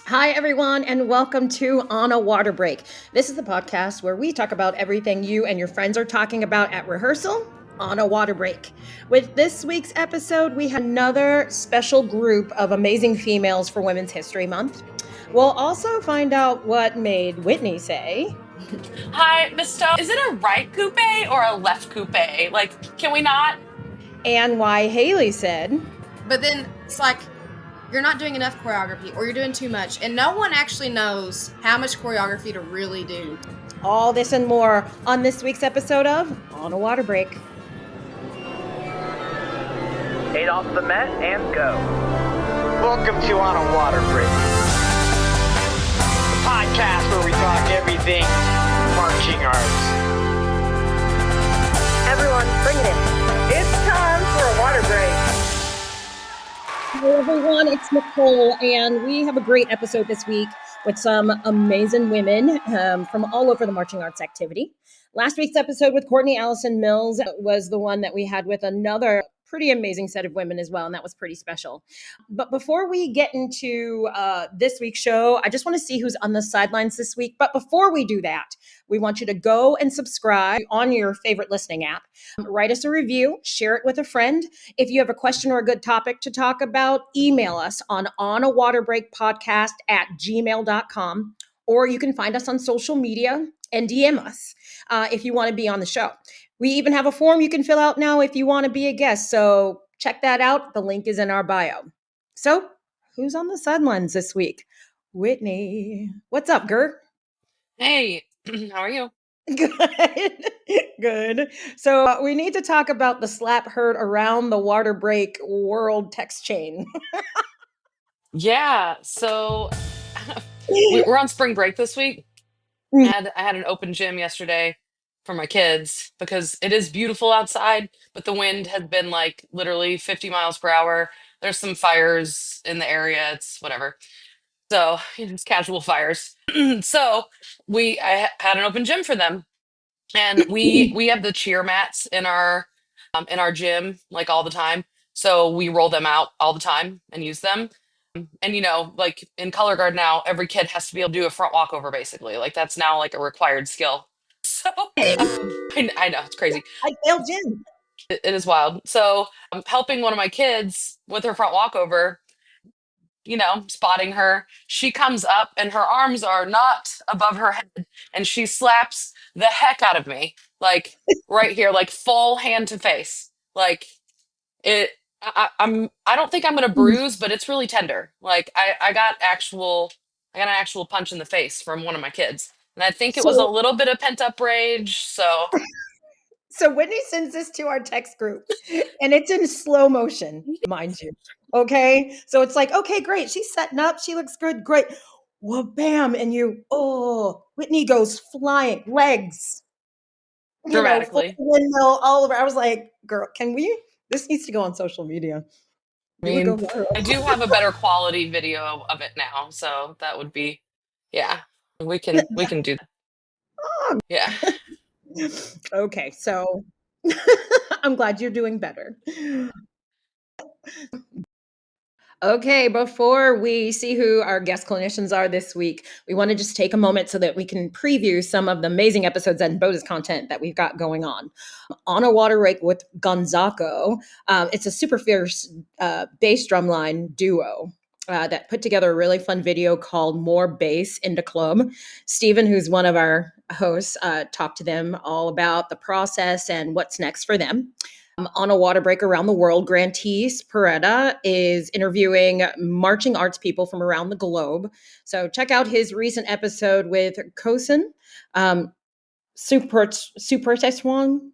Hi, everyone, and welcome to On a Water Break. This is the podcast where we talk about everything you and your friends are talking about at rehearsal on a water break. With this week's episode, we have another special group of amazing females for Women's History Month. We'll also find out what made Whitney say, Hi, Mister. Is it a right coupe or a left coupe? Like, can we not? and why Haley said, But then it's like you're not doing enough choreography or you're doing too much. And no one actually knows how much choreography to really do. all this and more on this week's episode of On a Water Break. 8 off the mat and go. Welcome to On a Water Break, the podcast where we talk everything marching arts. Everyone, bring it in. It's time for a water break. Hello, everyone. It's Nicole, and we have a great episode this week with some amazing women from all over the marching arts activity. Last week's episode with Courtney Allison Mills was the one that we had with another pretty amazing set of women as well, and that was pretty special. But before we get into this week's show, I just want to see who's on the sidelines this week. But before we do that, we want you to go and subscribe on your favorite listening app. Write us a review, share it with a friend. If you have a question or a good topic to talk about, email us on onawaterbreakpodcast@gmail.com, or you can find us on social media and DM us if you want to be on the show. We even have a form you can fill out now if you want to be a guest. So check that out. The link is in our bio. So who's on the sidelines this week? Whitney. What's up, Gert? Hey, how are you? Good. Good. So we need to talk about the slap heard around the water break world text chain. Yeah, so we're on spring break this week. I had an open gym yesterday for my kids because it is beautiful outside, but the wind has been like literally 50 miles per hour. There's some fires in the area. It's whatever. So, it's casual fires. So, had an open gym for them. And we have the cheer mats in our gym like all the time. So we roll them out all the time and use them. And like in color guard now, every kid has to be able to do a front walkover basically. Like that's now like a required skill. So Hey, I know it's crazy. I failed Jim. It is wild. So I'm helping one of my kids with her front walkover, spotting her. She comes up and her arms are not above her head and she slaps the heck out of me. Like right here, like full hand to face. Like it I don't think I'm gonna bruise, but it's really tender. Like I got an actual punch in the face from one of my kids. And I think it was a So, little bit of pent up rage. So so Whitney sends this to our text group, and it's in slow motion, mind you. Okay, so it's like, okay, great. She's setting up. She looks good. Great. Well, bam, and Whitney goes flying, legs, full dramatically. windmill all over. I was like, girl, can we? This needs to go on social media. I It would go mean, viral. I do have a better quality video of it now, so that would be, yeah, we can do that. Yeah. Okay, so I'm glad you're doing better. Okay, before we see who our guest clinicians are this week, we want to just take a moment so that we can preview some of the amazing episodes and bonus content that we've got going on a water break with Gonzaco. It's a super fierce bass drumline duo. That put together a really fun video called More Bass in the Club. Stephen, who's one of our hosts, talked to them all about the process and what's next for them. On a water break around the world, Grantis Peretta is interviewing marching arts people from around the globe. So check out his recent episode with Kosin Superteswang,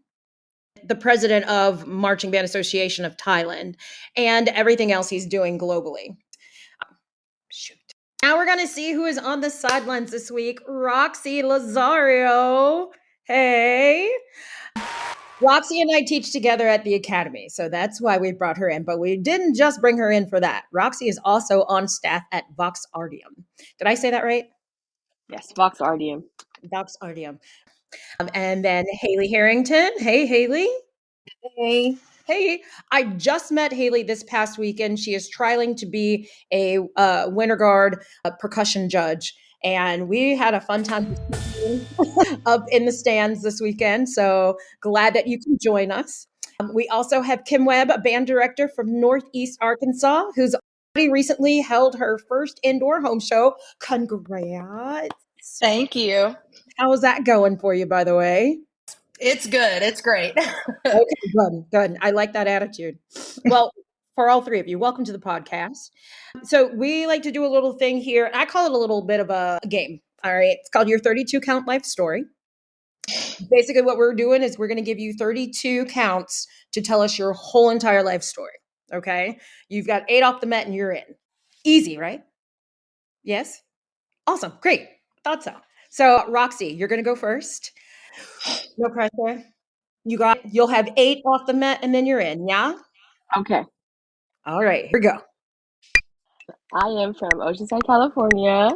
the president of Marching Band Association of Thailand, and everything else he's doing globally. Shoot. Now we're going to see who is on the sidelines this week. Roxy Lazario. Hey. Roxy and I teach together at the academy, so that's why we brought her in. But we didn't just bring her in for that. Roxy is also on staff at Vox Artium. Did I say that right? Yes, Vox Artium. Vox Artium. And then Haley Harrington. Hey, Haley. Hey. Hey, I just met Haley this past weekend. She is trialing to be a winterguard percussion judge, and we had a fun time up in the stands this weekend. So glad that you can join us. We also have Kim Webb, a band director from Northeast Arkansas, who's already recently held her first indoor home show. Congrats! Thank you. How is that going for you, by the way? It's good. It's great. Okay, good. I like that attitude. Well, for all three of you, welcome to the podcast. So we like to do a little thing here. I call it a little bit of a game. All right. It's called your 32 count life story. Basically, what we're doing is we're going to give you 32 counts to tell us your whole entire life story. Okay. You've got 8 off the Met and you're in. Easy, right? Yes. Awesome. Great. Thought so. So, Roxy, you're going to go first. No pressure. You'll have 8 off the Met and then you're in. Yeah. Okay. All right. Here we go. I am from Oceanside, California.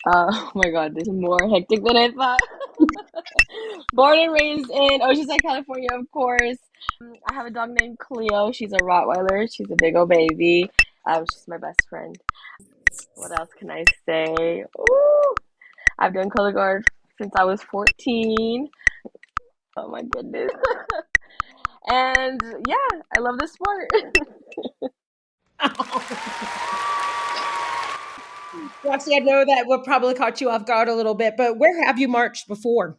Oh my God, this is more hectic than I thought. Born and raised in Oceanside, California, of course. I have a dog named Cleo. She's a Rottweiler. She's a big old baby. She's my best friend. What else can I say? Ooh, I've done color guard since I was 14. Oh my goodness. And yeah, I love this sport. Roxy, I know that will probably caught you off guard a little bit, but where have you marched before?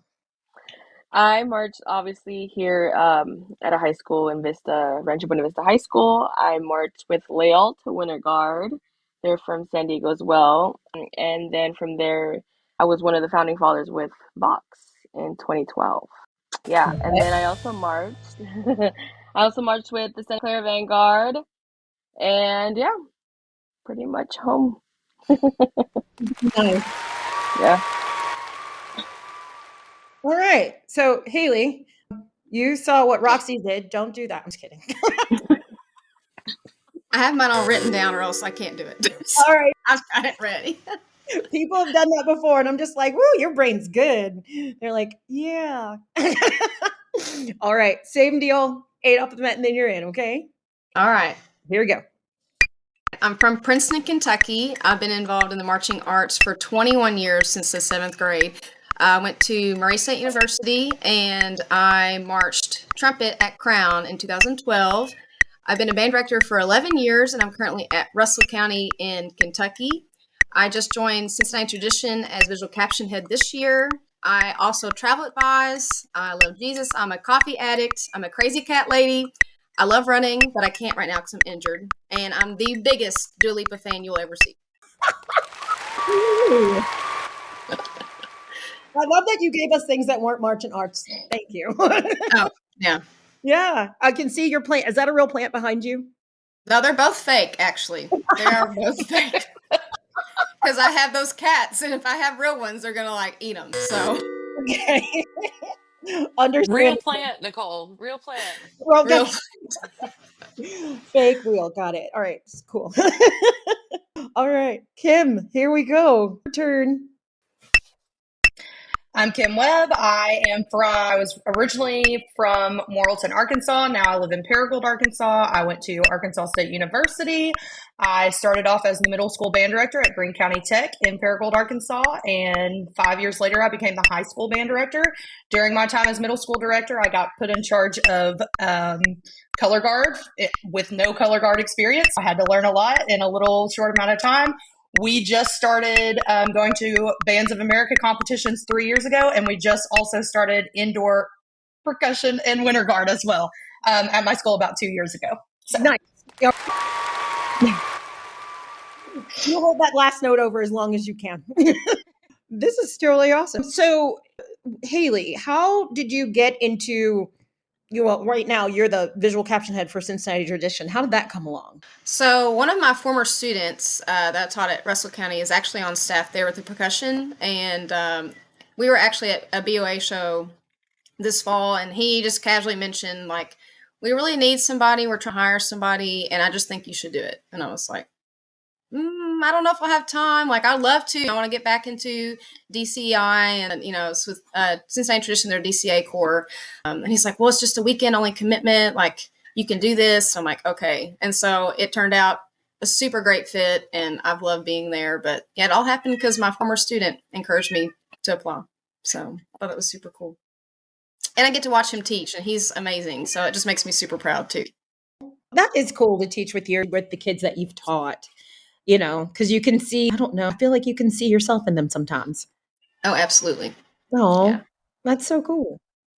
I marched obviously here at a high school in Vista, Rancho Buena Vista High School. I marched with Lael to Winter Guard. They're from San Diego as well. And then from there, I was one of the founding fathers with Vox in 2012. Yeah, and then I also marched. I also marched with the St. Clair Vanguard. And yeah, pretty much home. Nice. Yeah. All right. So, Haley, you saw what Roxy did. Don't do that. I'm just kidding. I have mine all written down, or else I can't do it. All right. I've got it ready. People have done that before, and I'm just like, woo, your brain's good. They're like, yeah. All right. Same deal. 8 off the Met, and then you're in, okay? All right. Here we go. I'm from Princeton, Kentucky. I've been involved in the marching arts for 21 years since the 7th grade. I went to Murray State University and I marched trumpet at Crown in 2012. I've been a band director for 11 years and I'm currently at Russell County in Kentucky. I just joined Cincinnati Tradition as visual caption head this year. I also travel advise. I love Jesus. I'm a coffee addict. I'm a crazy cat lady. I love running, but I can't right now because I'm injured. And I'm the biggest Dua Lipa fan you'll ever see. I love that you gave us things that weren't marching arts. Thank you. Oh, yeah. Yeah. I can see your plant. Is that a real plant behind you? No, they're both fake, actually. They are both fake. Because I have those cats, and if I have real ones, they're going to, like, eat them. So. Okay. Understand. Real plant, Nicole. Real plant. Well, Real. Fake real. Got it. All right. Cool. All right. Kim, here we go. Your turn. I'm Kim Webb. I was originally from Morrilton, Arkansas. Now I live in Paragould, Arkansas. I went to Arkansas State University. I started off as the middle school band director at Greene County Tech in Paragould, Arkansas. And 5 years later, I became the high school band director. During my time as middle school director, I got put in charge of color guard with no color guard experience. I had to learn a lot in a little short amount of time. We just started going to Bands of America competitions 3 years ago, and we just also started indoor percussion and winter guard as well at my school about 2 years ago. So. Nice. You hold that last note over as long as you can. This is really awesome. So, Haley, how did you get into? Right now you're the visual caption head for Cincinnati Tradition. How did that come along? So one of my former students that I taught at Russell County is actually on staff there with the percussion, and we were actually at a BOA show this fall, and he just casually mentioned, like, we really need somebody, we're trying to hire somebody, and I just think you should do it. And I was like, I don't know if I'll have time. Like, I'd love to. I want to get back into DCI, and it's with Cincinnati Tradition, their DCA core. And he's like, well, it's just a weekend only commitment. Like, you can do this. I'm like, okay. And so it turned out a super great fit, and I've loved being there. But yeah, it all happened because my former student encouraged me to apply. So I thought it was super cool. And I get to watch him teach, and he's amazing. So it just makes me super proud too. That is cool to teach with the kids that you've taught, you know, because you can see, I don't know, I feel like you can see yourself in them sometimes. Oh, absolutely. Oh, Yeah. that's so cool.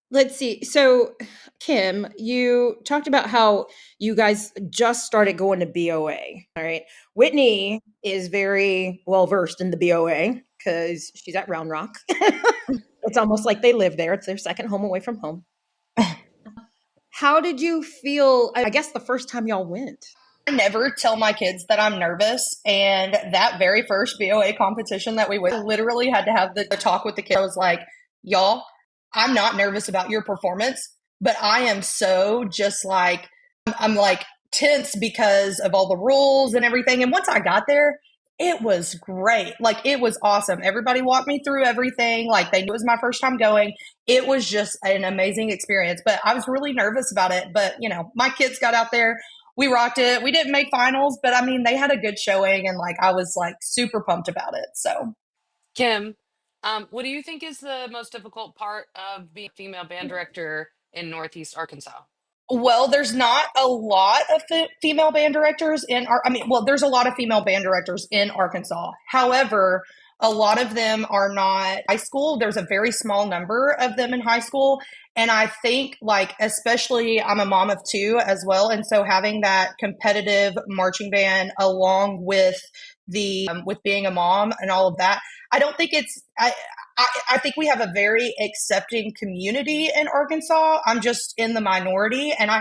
Let's see. So, Kim, you talked about how you guys just started going to BOA. All right. Whitney is very well versed in the BOA because she's at Round Rock. It's almost like they live there. It's their second home away from home. How did you feel, I guess, the first time y'all went? I never tell my kids that I'm nervous. And that very first BOA competition that we went, I literally had to have the talk with the kids. I was like, y'all, I'm not nervous about your performance, but I am so just like, I'm like tense because of all the rules and everything. And once I got there, it was great. Like, it was awesome. Everybody walked me through everything. Like, they knew it was my first time going. It was just an amazing experience, but I was really nervous about it. But, you know, my kids got out there. We rocked it. We didn't make finals, but I mean, they had a good showing, and like, I was like super pumped about it. So, Kim, what do you think is the most difficult part of being a female band director in Northeast Arkansas? well, there's not a lot of female band directors there's a lot of female band directors in Arkansas. However, a lot of them are not high school. There's a very small number of them in high school. And I think, like, especially, I'm a mom of two as well. And so having that competitive marching band along with with being a mom and all of that, I don't think I think we have a very accepting community in Arkansas. I'm just in the minority, and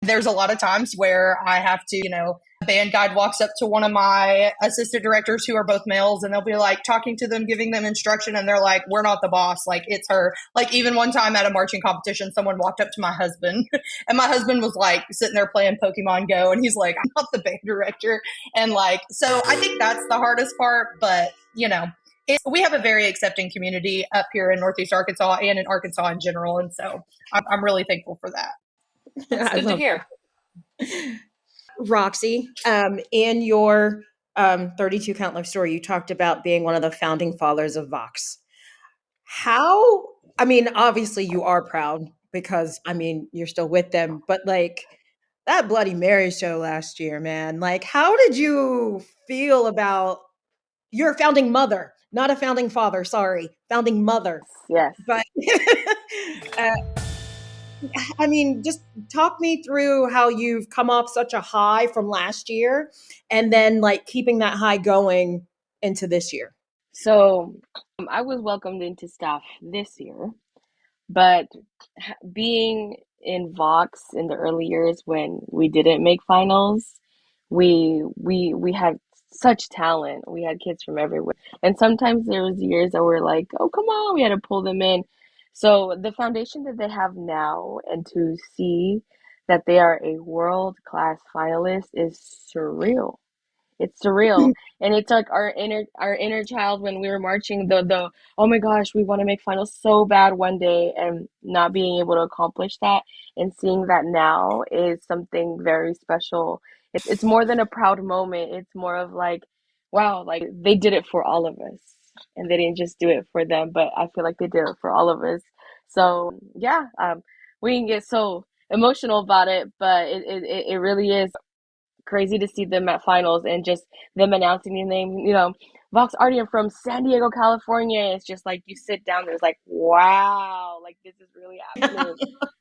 there's a lot of times where I have to, you know, a band guide walks up to one of my assistant directors who are both males, and they'll be like talking to them, giving them instruction, and they're like, we're not the boss. Like, it's her. Like, even one time at a marching competition, someone walked up to my husband, and my husband was like sitting there playing Pokemon Go, and he's like, I'm not the band director. And like, so I think that's the hardest part, but you know, we have a very accepting community up here in Northeast Arkansas and in Arkansas in general. And so I'm really thankful for that. That's good to hear. Roxy, in your 32 Count Life story, you talked about being one of the founding fathers of Vox. I mean, obviously you are proud because, I mean, you're still with them, but like that Bloody Mary show last year, man, like how did you feel about your founding mother? Not a founding father, sorry, founding mother. Yes. But I mean, just talk me through how you've come off such a high from last year and then like keeping that high going into this year. So I was welcomed into staff this year, but being in Vox in the early years when we didn't make finals, we had such talent. We had kids from everywhere. And sometimes there was years that were like, oh, come on, we had to pull them in. So the foundation that they have now, and to see that they are a world-class finalist is surreal. It's surreal. And it's like our inner child when we were marching, the oh my gosh, we want to make finals so bad one day, and not being able to accomplish that and seeing that now is something very special. It's more than a proud moment. It's more of like, wow, like they did it for all of us. And they didn't just do it for them, but I feel like they did it for all of us. So yeah, we can get so emotional about it, but it really is crazy to see them at finals and just them announcing the name, you know, Vox Artium from San Diego, California. It's just like you sit down there, it's like, wow, like this is really happening.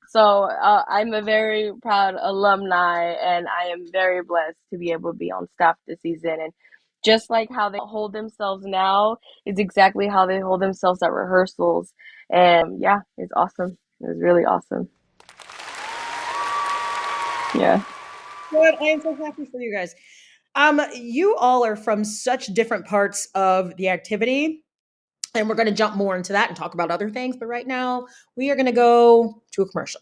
So I'm a very proud alumni, and I am very blessed to be able to be on staff this season. And just like how they hold themselves now is exactly how they hold themselves at rehearsals. And yeah, it's awesome. It was really awesome. Yeah. Good. I am so happy for you guys. You all are from such different parts of the activity, and we're going to jump more into that and talk about other things. But right now, we are going to go to a commercial.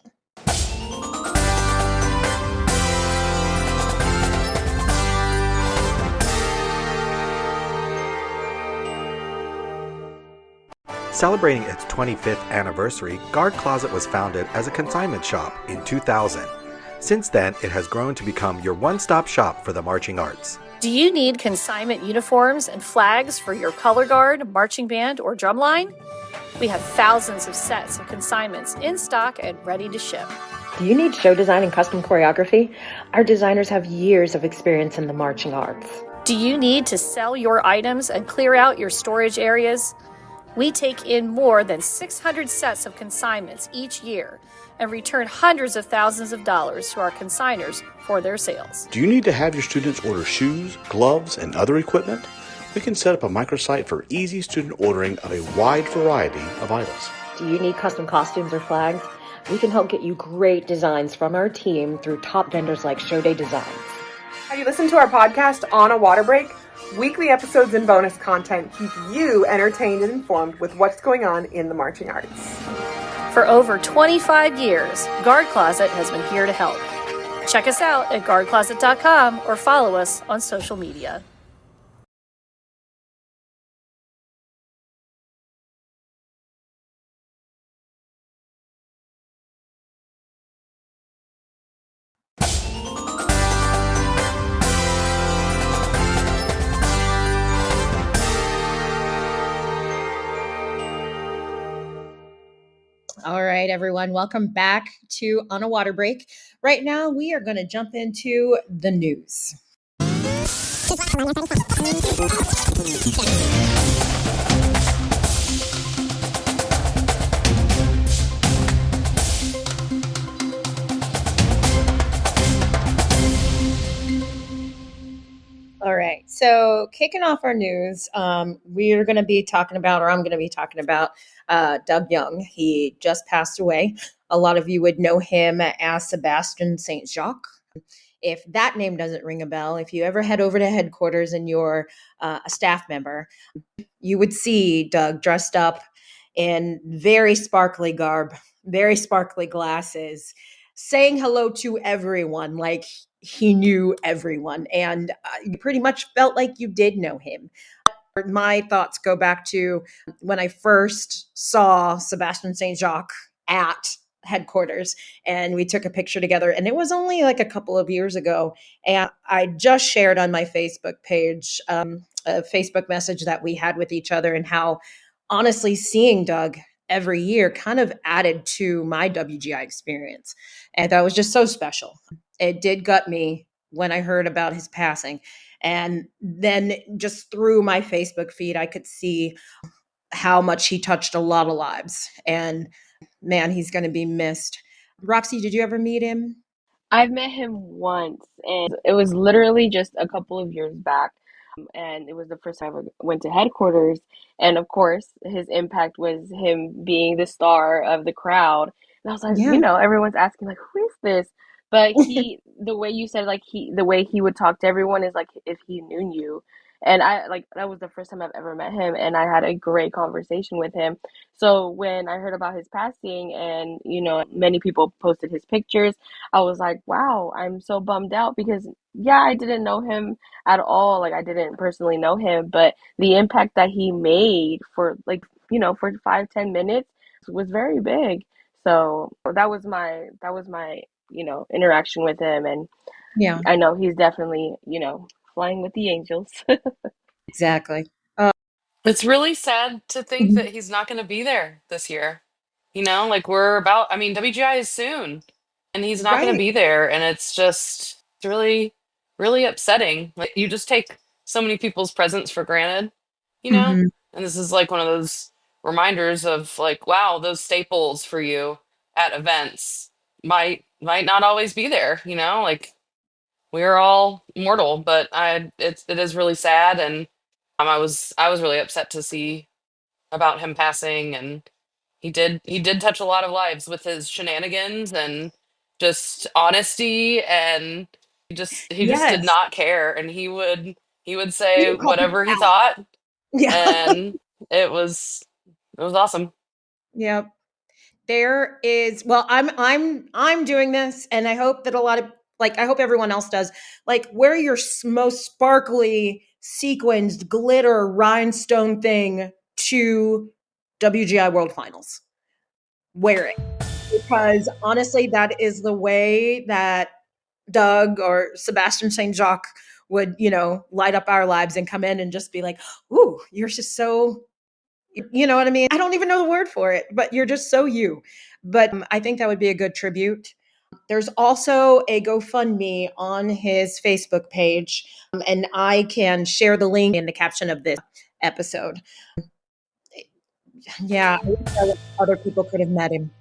Celebrating its 25th anniversary, Guard Closet was founded as a consignment shop in 2000. Since then, it has grown to become your one-stop shop for the marching arts. Do you need consignment uniforms and flags for your color guard, marching band, or drumline? We have thousands of sets of consignments in stock and ready to ship. Do you need show design and custom choreography? Our designers have years of experience in the marching arts. Do you need to sell your items and clear out your storage areas? We take in more than 600 sets of consignments each year and return hundreds of thousands of dollars to our consigners for their sales. Do you need to have your students order shoes, gloves, and other equipment? We can set up a microsite for easy student ordering of a wide variety of items. Do you need custom costumes or flags? We can help get you great designs from our team through top vendors like Show Day Designs. Have you listened to our podcast On a Water Break? Weekly episodes and bonus content keep you entertained and informed with what's going on in the marching arts. For over 25 years, Guard Closet has been here to help. Check us out at guardcloset.com or follow us on social media. All right, everyone, welcome back to On a Water Break. Right now, we are going to jump into the news. All right, so kicking off our news, we are going to be talking about, or I'm going to be talking about Doug Young. He just passed away. A lot of you would know him as Sebastian St. Jacques. If that name doesn't ring a bell, if you ever head over to headquarters and you're a staff member, you would see Doug dressed up in very sparkly garb, very sparkly glasses, saying hello to everyone like he knew everyone. And you pretty much felt like you did know him. My thoughts go back to when I first saw Sebastian St. Jacques at headquarters and we took a picture together, and it was only like a couple of years ago. And I just shared on my Facebook page a Facebook message that we had with each other, and how honestly seeing Doug every year kind of added to my WGI experience. And that was just so special. It did gut me when I heard about his passing. And then just through my Facebook feed, I could see how much he touched a lot of lives. And man, he's going to be missed. Roxy, did you ever meet him? I've met him once, and it was literally just a couple of years back. And it was the first time I went to headquarters. And of course, his impact was him being the star of the crowd. And I was like, Yeah. everyone's asking, like, who is this? But the way you said, like, the way he would talk to everyone is like if he knew you. And that was the first time I've ever met him, and I had a great conversation with him. So when I heard about his passing and, many people posted his pictures, I was like, wow, I'm so bummed out because, yeah, I didn't know him at all. Like, I didn't personally know him, but the impact that he made for, like, for 5-10 minutes was very big. So that was my interaction with him. And Yeah, I know he's definitely, flying with the angels. exactly. It's really sad to think that he's not going to be there this year. Like WGI is soon and he's not going to Right. be there. And it's really, really upsetting. Like you just take so many people's presence for granted, you know? Mhm. And this is like one of those reminders of like, wow, those staples for you at events might not always be there, like we're all mortal, but it is really sad. And I was really upset to see about him passing, and he did touch a lot of lives with his shenanigans and just honesty, and he just did Yes. not care, and he would He say didn't call people whatever he out. thought, Yeah. and it was awesome. Yep. There is, well, I'm doing this, and I hope that I hope everyone else does. Like, wear your most sparkly sequenced glitter rhinestone thing to WGI World Finals. Wear it. because honestly, that is the way that Doug or Sebastian St. Jacques would, light up our lives and come in and just be like, "Ooh, you're just so," you know what I mean? I don't even know the word for it, but you're just so you. But I think that would be a good tribute. There's also a GoFundMe on his Facebook page, and I can share the link in the caption of this episode. Yeah, I wish other people could have met him.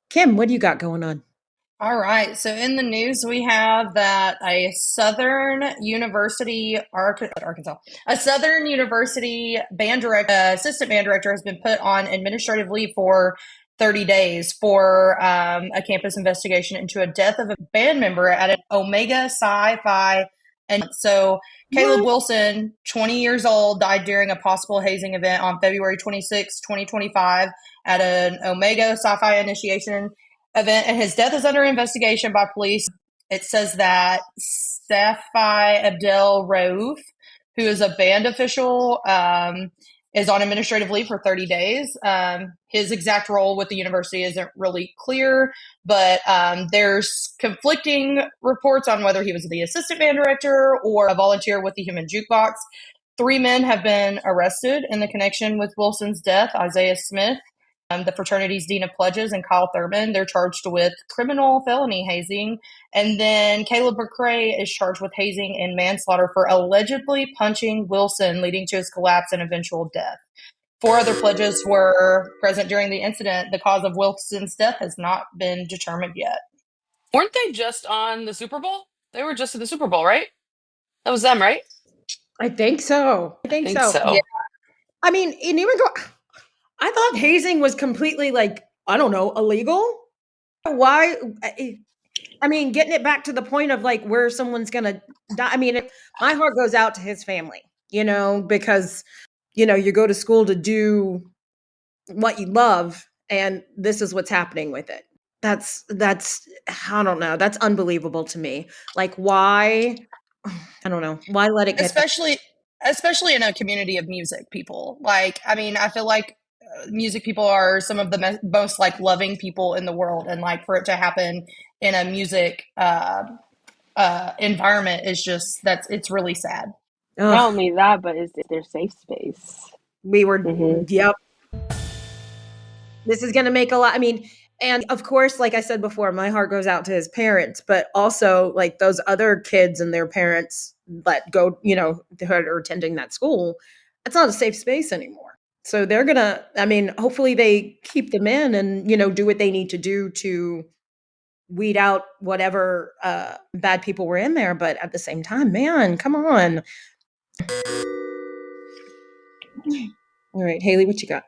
Kim, what do you got going on? All right. So in the news, we have that a Southern University, Arkansas, a Southern University assistant band director has been put on administrative leave for 30 days for a campus investigation into a death of a band member at an Omega Sci-Fi. And so Caleb Wilson, 20 years old, died during a possible hazing event on February 26, 2025 at an Omega Sci-Fi initiation event, and his death is under investigation by police. It says that Safi Abdel Raouf, who is a band official, is on administrative leave for 30 days. His exact role with the university isn't really clear, but there's conflicting reports on whether he was the assistant band director or a volunteer with the Human Jukebox. 3 men have been arrested in the connection with Wilson's death: Isaiah Smith, the fraternity's Dean of Pledges, and Kyle Thurman. They're charged with criminal felony hazing. And then Caleb McRae is charged with hazing and manslaughter for allegedly punching Wilson, leading to his collapse and eventual death. 4 other pledges were present during the incident. The cause of Wilson's death has not been determined yet. Weren't they just on the Super Bowl? They were just at the Super Bowl, right? That was them, right? I think so. I think so. Yeah. I mean, and even I thought hazing was completely illegal. Why? I mean, getting it back to the point of where someone's going to die. I mean, my heart goes out to his family, because, you go to school to do what you love, and this is what's happening with it. That's, I don't know. That's unbelievable to me. Why? I don't know. Why let it get especially in a community of music people. I feel like music people are some of the most loving people in the world, and for it to happen in a music environment is just it's really sad. Not only that, but it's their safe space. We were yep. This is going to make a lot. I mean, and of course, like I said before, my heart goes out to his parents, but also those other kids and their parents that go, that are attending that school. It's not a safe space anymore. So they're going to, hopefully they keep them in and, do what they need to do to weed out whatever bad people were in there. But at the same time, man, come on. All right, Haley, what you got?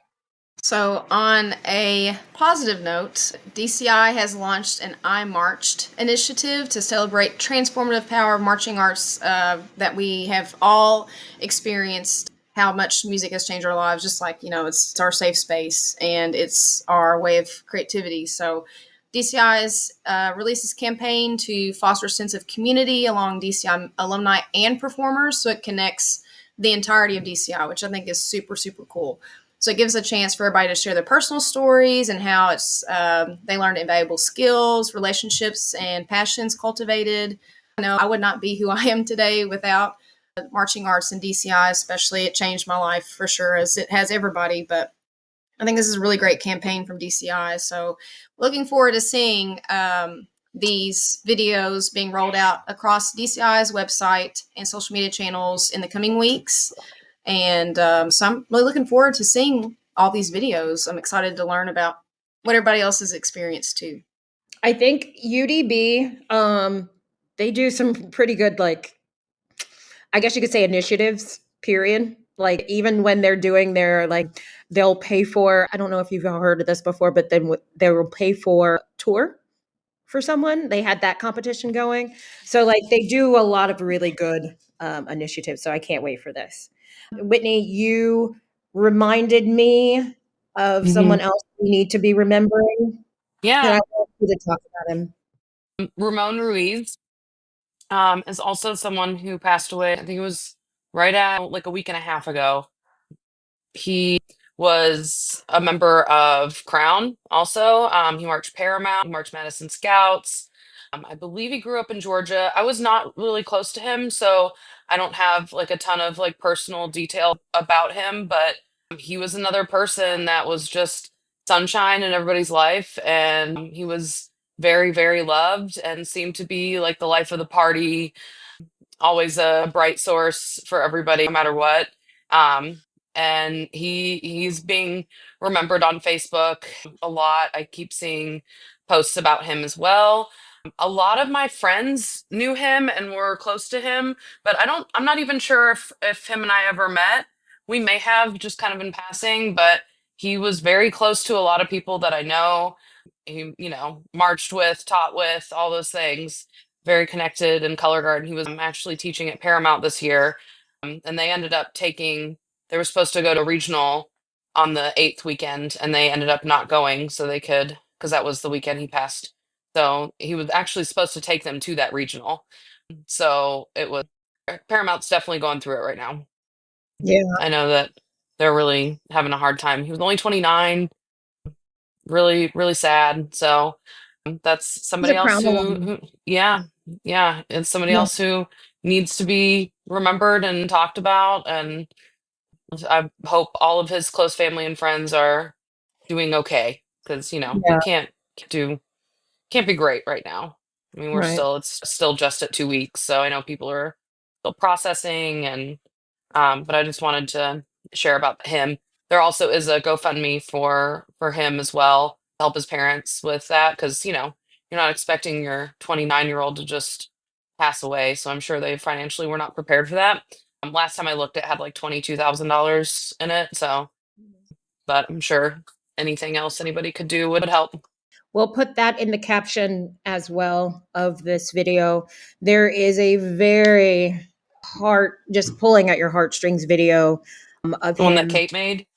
So on a positive note, DCI has launched an I Marched initiative to celebrate transformative power of marching arts that we have all experienced, how much music has changed our lives, just it's our safe space and it's our way of creativity. So DCI has released this campaign to foster a sense of community along DCI alumni and performers, so it connects the entirety of DCI, which I think is super, super cool. So it gives a chance for everybody to share their personal stories and how they learned invaluable skills, relationships, and passions cultivated. I would not be who I am today without marching arts and DCI, especially. It changed my life for sure, as it has everybody. But I think this is a really great campaign from DCI. So looking forward to seeing these videos being rolled out across DCI's website and social media channels in the coming weeks. And so I'm really looking forward to seeing all these videos. I'm excited to learn about what everybody else has experienced too. I think UDB, they do some pretty good, I guess you could say initiatives, period. Even when they're doing their, they'll pay for, I don't know if you've heard of this before, but then they will pay for tour for someone. They had that competition going. So they do a lot of really good initiatives. So I can't wait for this. Whitney, you reminded me of someone else we need to be remembering. Yeah. And I want you to talk about him. Ramon Ruiz is also someone who passed away. I think it was right at a week and a half ago. He was a member of Crown also. He marched Paramount, he marched Madison Scouts. I believe he grew up in Georgia. I was not really close to him, so I don't have like a ton of like personal detail about him, but he was another person that was just sunshine in everybody's life, and he was very, very loved and seemed to be like the life of the party, always a bright source for everybody, no matter what. Um, and he's being remembered on Facebook a lot. I keep seeing posts about him as well. A lot of my friends knew him and were close to him, but I'm not even sure if him and I ever met. We may have just kind of in passing, but he was very close to a lot of people that I know. He, marched with, taught with, all those things. Very connected in color guard. He was actually teaching at Paramount this year, and they ended up they were supposed to go to regional on the 8th weekend, and they ended up not going so they could, because that was the weekend he passed. So he was actually supposed to take them to that regional. So Paramount's definitely going through it right now. Yeah. I know that they're really having a hard time. He was only 29, really, really sad. So that's somebody a else Crown alum. who yeah, it's somebody Yeah. else who needs to be remembered and talked about. And I hope all of his close family and friends are doing okay, because we Yeah. can't be great right now. I mean, Right. it's still just at 2 weeks, so I know people are still processing, and but I just wanted to share about him. There also is a GoFundMe for him as well, to help his parents with that, because you're not expecting your 29-year-old to just pass away. So I'm sure they financially were not prepared for that. Last time I looked, it had like $22,000 in it. So, but I'm sure anything else anybody could do would help. We'll put that in the caption as well of this video. There is a very just pulling at your heartstrings video of The one that him. Kate made.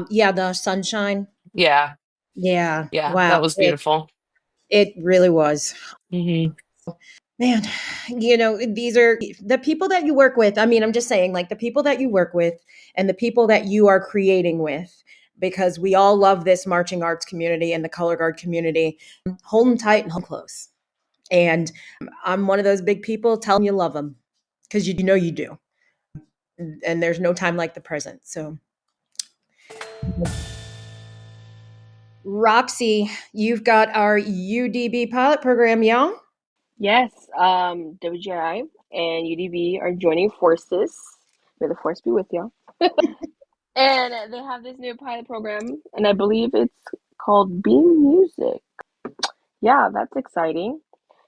Yeah, the sunshine. Yeah. Yeah. Yeah. Wow. That was beautiful. It really was. Mm-hmm. Man, these are the people that you work with. I mean, I'm just saying, like the people that you work with and the people that you are creating with, because we all love this marching arts community and the color guard community. Hold them tight and hold close. And I'm one of those big people. Tell them you love them, because you know you do. And there's no time like the present. So, Roxy, you've got our UDB pilot program, y'all. Yes, WGI and UDB are joining forces. May the force be with y'all. And they have this new pilot program, and I believe it's called Beam Music. Yeah, that's exciting.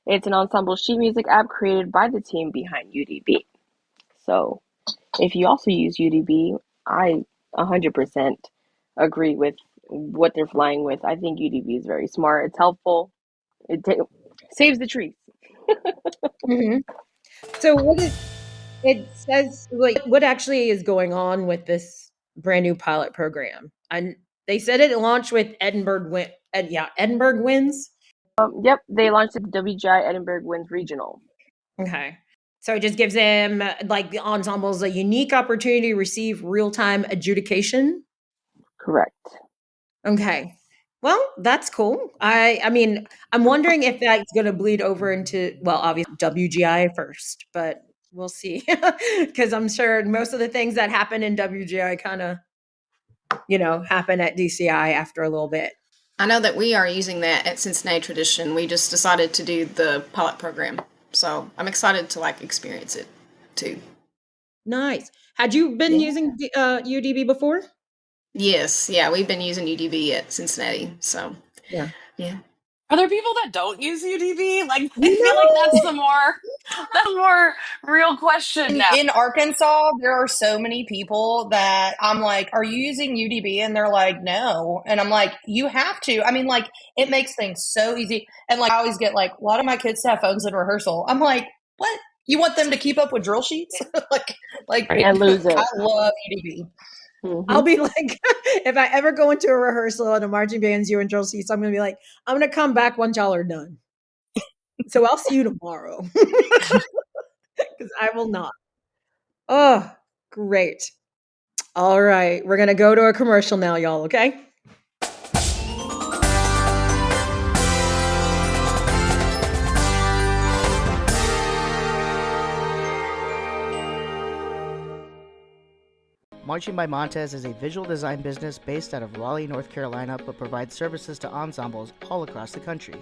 It's an ensemble sheet music app created by the team behind UDB. So if you also use UDB, I 100% agree with what they're flying with. I think UDB is very smart. It's helpful. It saves the trees. Mm-hmm. So it says, like, what actually is going on with this brand new pilot program? And they said it launched with Edinburgh wins. Yep, they launched the WGI Edinburgh Wins Regional. Okay. So it just gives them, like, the ensembles a unique opportunity to receive real-time adjudication. Correct. Okay. Well, that's cool. I mean, I'm wondering if that's going to bleed over into, well, obviously WGI first, but we'll see. Because I'm sure most of the things that happen in WGI kind of, happen at DCI after a little bit. I know that we are using that at Cincinnati Tradition. We just decided to do the pilot program. So I'm excited to experience it too. Nice. Had you been using UDB before? Yes. Yeah, we've been using UDB at Cincinnati. So yeah. Are there people that don't use UDB? Like, I feel like that's the more real question now. In Arkansas, there are so many people that I'm like, are you using UDB? And they're like, no. And I'm like, you have to. I mean, like, it makes things so easy. And like, I always get like, a lot of my kids have phones in rehearsal. I'm like, what? You want them to keep up with drill sheets? And lose it. I love UDB. Mm-hmm. I'll be like, if I ever go into a rehearsal and a marching band's you and drill sheets, I'm going to be like, I'm going to come back once y'all are done. So I'll see you tomorrow. Because I will not. Oh, great. All right, we're going to go to a commercial now, y'all, okay? Marching by Montez is a visual design business based out of Raleigh, North Carolina, but provides services to ensembles all across the country.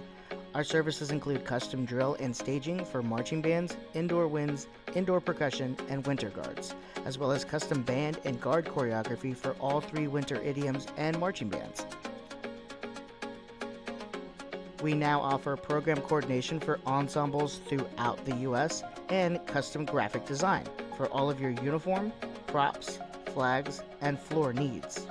Our services include custom drill and staging for marching bands, indoor winds, indoor percussion, and winter guards, as well as custom band and guard choreography for all 3 winter idioms and marching bands. We now offer program coordination for ensembles throughout the U.S. and custom graphic design for all of your uniform, props, flags, and floor needs.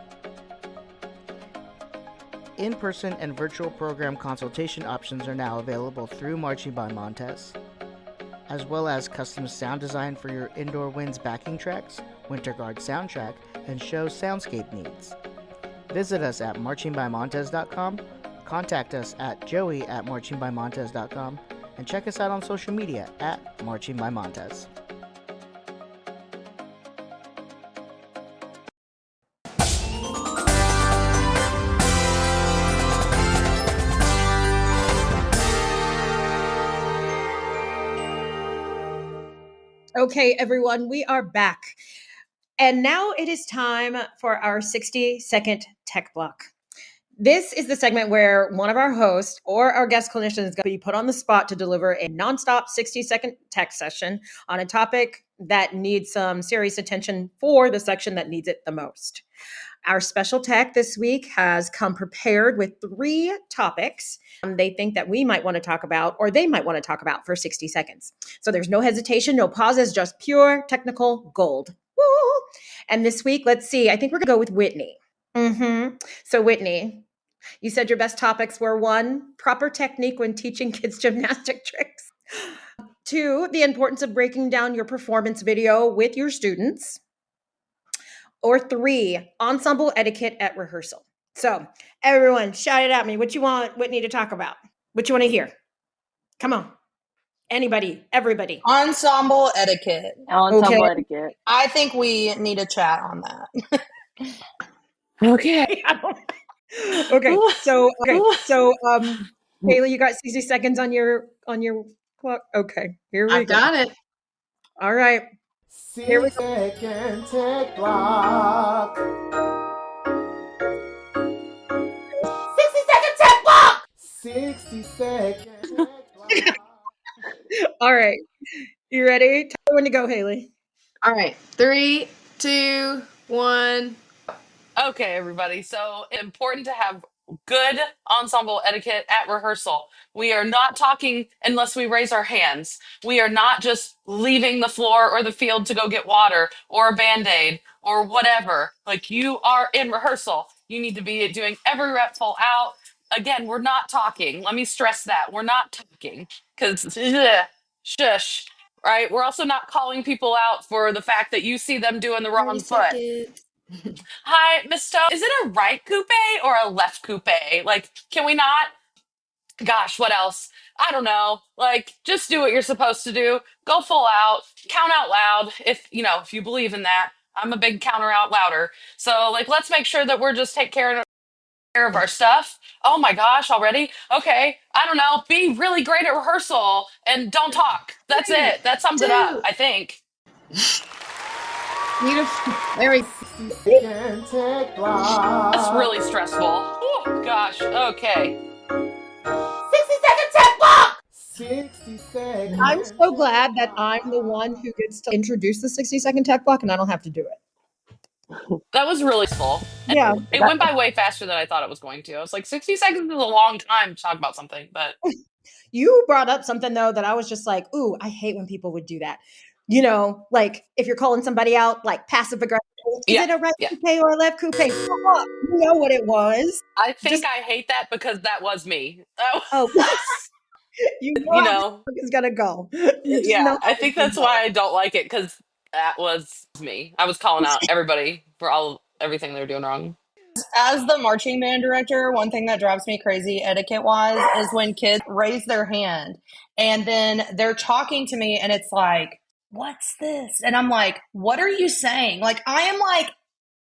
In-person and virtual program consultation options are now available through Marching by Montez, as well as custom sound design for your indoor winds backing tracks, winter guard soundtrack, and show soundscape needs. Visit us at marchingbymontez.com, contact us at joey@marchingbymontez.com, and check us out on social media at Marching by Montez. Okay, everyone, we are back. And now it is time for our 60-second tech block. This is the segment where one of our hosts or our guest clinicians is going to be put on the spot to deliver a nonstop 60-second tech session on a topic that needs some serious attention for the section that needs it the most. Our special tech this week has come prepared with 3 topics they think that we might want to talk about or they might want to talk about for 60 seconds. So there's no hesitation, no pauses, just pure technical gold. Woo! And this week, let's see, I think we're going to go with Whitney. So Whitney, you said your best topics were 1, proper technique when teaching kids gymnastic tricks. 2, the importance of breaking down your performance video with your students. Or 3, ensemble etiquette at rehearsal. So everyone, shout it at me. What you want Whitney to talk about? What you want to hear? Come on. Anybody, everybody. Ensemble etiquette. Ensemble etiquette. I think we need a chat on that. Okay. So Kayla, you got 60 seconds on your clock. Okay, here we go. I got it. All right. Here we go. 60-second tech block. 60-second tech block. 60-second tech block. All right. You ready? Tell me when to go, Haley. All right. 3, 2, 1. Okay, everybody. So important to have good ensemble etiquette at rehearsal. We are not talking unless we raise our hands. We are not just leaving the floor or the field to go get water or a Band-Aid or whatever. Like, you are in rehearsal. You need to be doing every rep full out. Again, we're not talking. Let me stress that. We're not talking because shush, right? We're also not calling people out for the fact that you see them doing the wrong foot. Hi, Miss Stone. Is it a right coupe or a left coupe? Like, can we not? Gosh, what else? I don't know. Like, just do what you're supposed to do. Go full out. Count out loud. If you believe in that. I'm a big counter out louder. So, like, let's make sure that we're just taking care of our stuff. Oh my gosh, already? Okay. I don't know. Be really great at rehearsal and don't talk. That's it. That sums it up, I think. Beautiful. There we go. That's really stressful. Oh, gosh. Okay. 60-second tech block. 60 seconds. I'm so glad that I'm the one who gets to introduce the 60-second tech block and I don't have to do it. That was really full. Yeah. It went by way faster than I thought it was going to. I was like, 60 seconds is a long time to talk about something, but. You brought up something, though, that I was just like, ooh, I hate when people would do that. Like if you're calling somebody out, like passive aggressive, is it a right coupe or a left coupe? You know what it was. I think I hate that because that was me. You know it's gonna go. I think that's why I don't like it, because that was me. I was calling out everybody for everything they were doing wrong. As the marching band director, one thing that drives me crazy etiquette-wise is when kids raise their hand and then they're talking to me and it's like, what's this? And I'm like, what are you saying? Like, I am like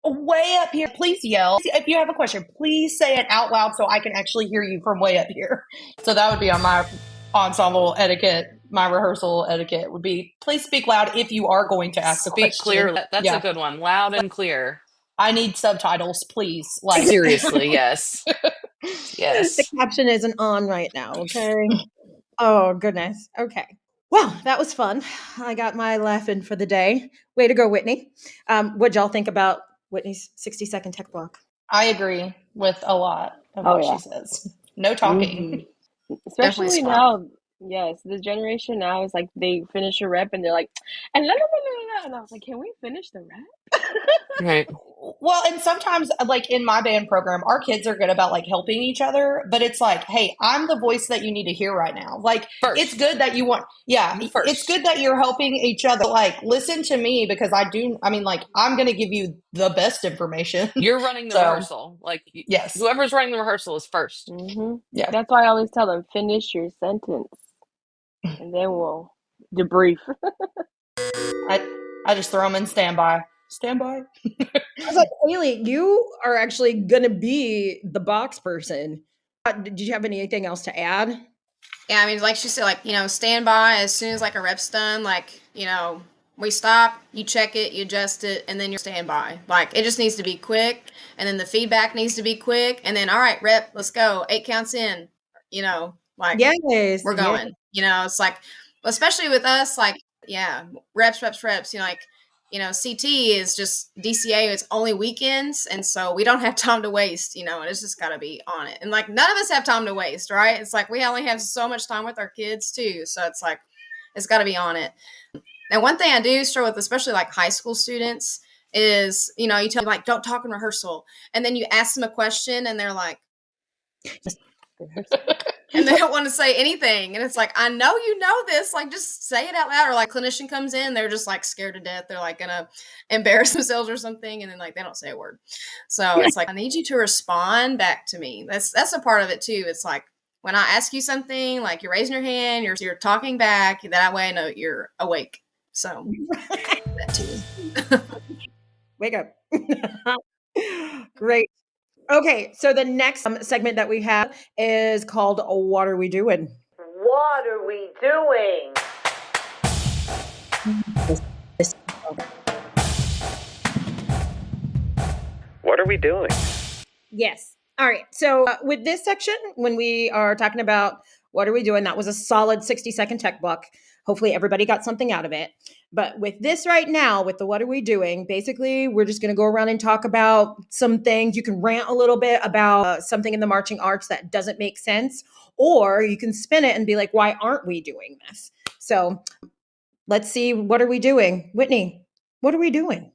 way up here. Please yell. If you have a question, please say it out loud so I can actually hear you from way up here. So that would be on my ensemble etiquette. My rehearsal etiquette would be, please speak loud if you are going to ask a question. Speak clearly. That's a good one. Loud and clear. I need subtitles, please. Like seriously, yes. Yes. The caption isn't on right now, okay? Oh, goodness. Okay. Well, that was fun. I got my laugh in for the day. Way to go, Whitney. What'd y'all think about Whitney's 60-second tech block? I agree with a lot of what she says. No talking. Especially now, yes, this generation now is like they finish a rep and they're like, and I was like, can we finish the rep? Right. Well, and sometimes, like in my band program, our kids are good about like helping each other, but it's like, hey, I'm the voice that you need to hear right now. Like, it's good that you want, it's good that you're helping each other. Like, listen to me because I'm going to give you the best information. You're running the rehearsal. Like, yes, whoever's running the rehearsal is first. Mm-hmm. Yeah, that's why I always tell them finish your sentence, and then we'll debrief. I just throw them in standby. Standby. I was like, Haley, you are actually going to be the box person. Did you have anything else to add? Yeah, I mean, like she said, like, stand by as soon as like a rep's done, like, we stop, you check it, you adjust it, and then you stand by. Like, it just needs to be quick, and then the feedback needs to be quick, and then, all right, rep, let's go. 8 counts in, like, yes, we're going. It's like, especially with us, like, reps, like, CT is just DCA, it's only weekends, and so we don't have time to waste, and it's just got to be on it. And like, none of us have time to waste, right? It's like, we only have so much time with our kids too, so it's like, it's got to be on it. And one thing I do struggle with, especially like high school students, is, you tell them like, don't talk in rehearsal, and then you ask them a question and they're like, and they don't want to say anything. And it's like, I know you know this, like, just say it out loud. Or like, clinician comes in, they're just like scared to death. They're like gonna embarrass themselves or something, and then like they don't say a word. So it's like, I need you to respond back to me. That's a part of it too. It's like, when I ask you something, like, you're raising your hand, you're talking back. That way I know you're awake. So that too. Wake up. Great. Okay, so the next segment that we have is called What Are We Doing? What are we doing? What are we doing? Yes. All right. So with this section, when we are talking about what are we doing, that was a solid 60-second tech block. Hopefully everybody got something out of it. But with this right now, with the what are we doing, basically, we're just going to go around and talk about some things. You can rant a little bit about something in the marching arts that doesn't make sense, or you can spin it and be like, why aren't we doing this? So let's see, what are we doing? Whitney, what are we doing?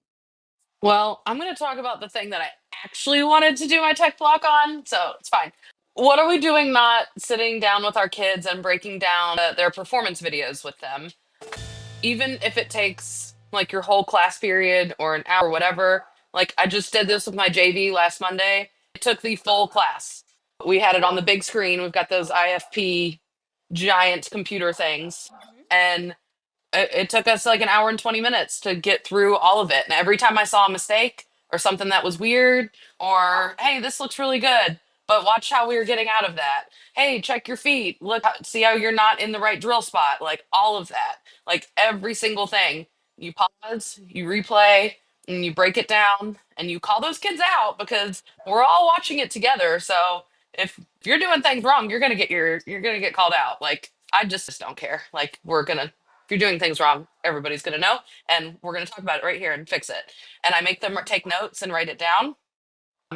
Well, I'm going to talk about the thing that I actually wanted to do my tech block on, so it's fine. What are we doing not sitting down with our kids and breaking down their performance videos with them? Even if it takes like your whole class period or an hour or whatever. Like, I just did this with my JV last Monday. It took the full class. We had it on the big screen. We've got those IFP giant computer things. And it took us like an hour and 20 minutes to get through all of it. And every time I saw a mistake or something that was weird, or, hey, this looks really good, but watch how we were getting out of that. Hey, check your feet. Look, see how you're not in the right drill spot. Like, all of that. Like, every single thing. You pause, you replay, and you break it down, and you call those kids out because we're all watching it together. So if you're doing things wrong, you're gonna get called out. Like, I just don't care. Like, if you're doing things wrong, everybody's going to know, and we're going to talk about it right here and fix it. And I make them take notes and write it down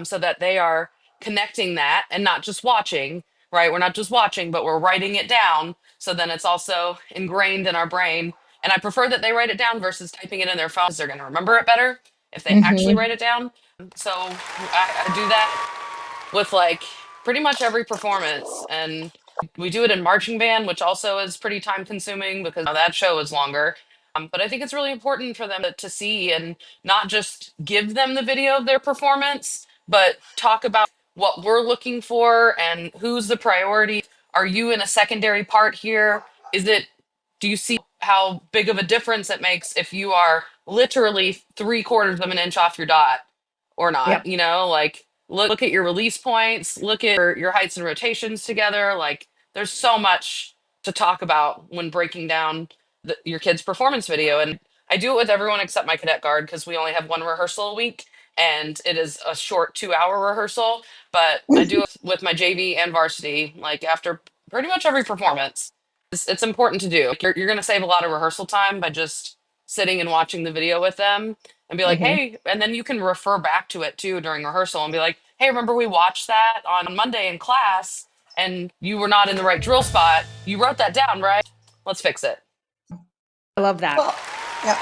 so that they are connecting that and not just watching, right? We're not just watching, but we're writing it down. So then it's also ingrained in our brain. And I prefer that they write it down versus typing it in their phones. They're going to remember it better if they actually write it down. So I do that with like pretty much every performance. And we do it in marching band, which also is pretty time consuming because that show is longer. But I think it's really important for them to see and not just give them the video of their performance, but talk about what we're looking for and who's the priority. Are you in a secondary part here? Do you see how big of a difference it makes if you are literally 3/4 of an inch off your dot or Yep. not, you know, like look at your release points, look at your heights and rotations together. Like there's so much to talk about when breaking down your kid's performance video. And I do it with everyone except my cadet guard because we only have one rehearsal a week and it is a short 2 hour rehearsal. But I do it with my JV and varsity, like after pretty much every performance. It's important to do. You're going to save a lot of rehearsal time by just sitting and watching the video with them and be like, Hmm. hey, and then you can refer back to it too during rehearsal and be like, hey, remember we watched that on Monday in class and you were not in the right drill spot. You wrote that down, right? Let's fix it. I love that. Well, yeah.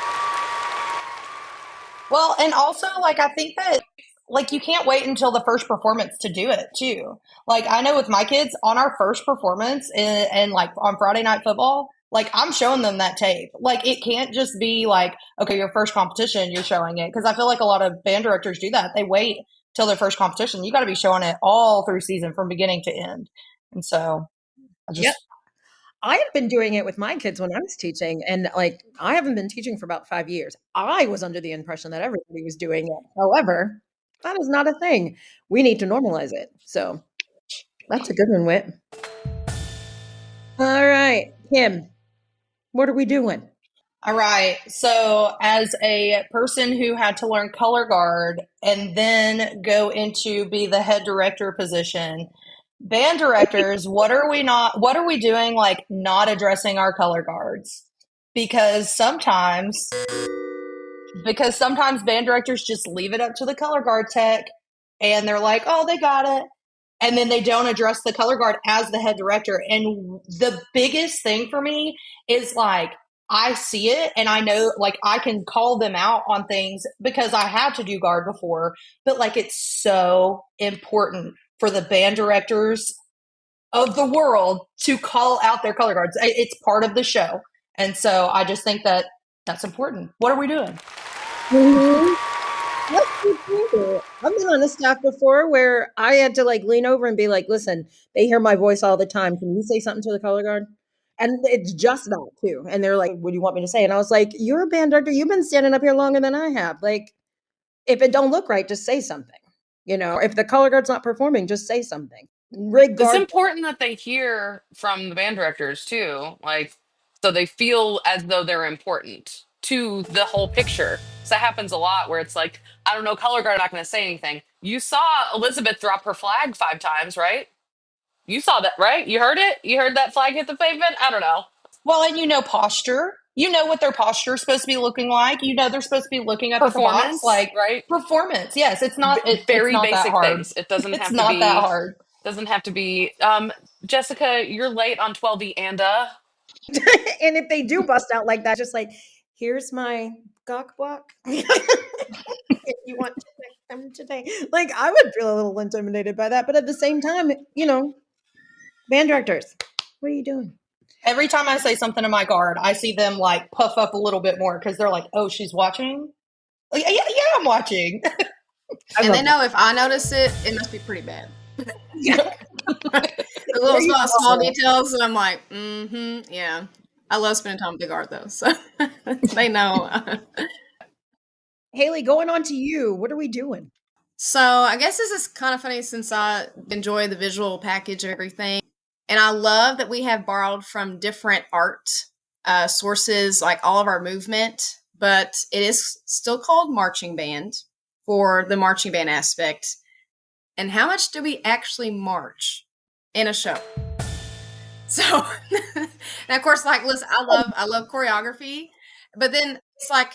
Well, and also, like, I think that, like, you can't wait until the first performance to do it, too. Like, I know with my kids, on our first performance and like, on Friday Night Football, like, I'm showing them that tape. Like, it can't just be like, okay, your first competition, you're showing it. Because I feel like a lot of band directors do that. They wait till their first competition. You got to be showing it all through season from beginning to end. And so, I just... Yep. I have been doing it with my kids when I was teaching, and like I haven't been teaching for about 5 years. I was under the impression that everybody was doing it. However, that is not a thing. We need to normalize it. So that's a good one, Whit. All right, Kim, what are we doing? All right. So, as a person who had to learn color guard and then go into be the head director position, band directors, what are we doing like not addressing our color guards? Because sometimes band directors just leave it up to the color guard tech and they're like, "Oh, they got it." And then they don't address the color guard as the head director. And the biggest thing for me is like, I see it and I know, like, I can call them out on things because I had to do guard before, but like, it's so important for the band directors of the world to call out their color guards. It's part of the show. And so I just think that that's important. What are we doing? Mm-hmm. I've been on a staff before where I had to like lean over and be like, listen, they hear my voice all the time. Can you say something to the color guard? And it's just that too. And they're like, what do you want me to say? And I was like, you're a band director. You've been standing up here longer than I have. Like, if it don't look right, just say something. You know, if the color guard's not performing, just say something. It's Regard. important that they hear from the band directors too, like so they feel as though they're important to the whole picture. So that happens a lot where it's like, I don't know, color guard, I'm not going to say anything. You saw Elizabeth drop her flag 5 times, right? You saw that, right? You heard it? You heard that flag hit the pavement? I don't know. Well, and you know posture. You know what their posture is supposed to be looking like. You know they're supposed to be looking up at the box, Performance, like right? performance. Yes, it's not. It's Very not that basic hard. things. It doesn't It's have to not that be. hard. Doesn't have to be. Jessica, you're late on 12E and And if they do bust out like that, just like, here's my gawk block. If you want to check them today. Like, I would feel a little intimidated by that. But at the same time, you know, band directors, what are you doing? Every time I say something to my guard, I see them like puff up a little bit more because they're like, "Oh, she's watching." Like, yeah, I'm watching. And they know if I notice it, it must be pretty bad. The little small details, and I'm like, yeah. I love spending time with the guard though, so they know. Haley, going on to you. What are we doing? So I guess this is kind of funny since I enjoy the visual package of everything. And I love that we have borrowed from different art sources, like all of our movement, but it is still called marching band for the marching band aspect. And how much do we actually march in a show? So, and of course, like, listen, I love choreography, but then it's like,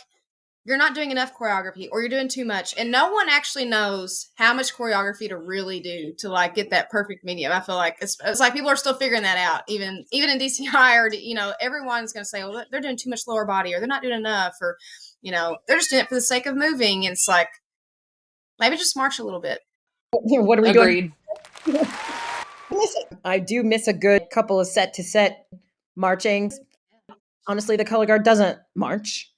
you're not doing enough choreography or you're doing too much. And no one actually knows how much choreography to really do to like get that perfect medium. I feel like it's like people are still figuring that out. Even in DCI or, you know, everyone's going to say, well, they're doing too much lower body or they're not doing enough or, you know, they're just doing it for the sake of moving. And it's like, maybe just march a little bit. What are we Agreed. doing? I do miss a good couple of set to set marchings. Honestly, the color guard doesn't march.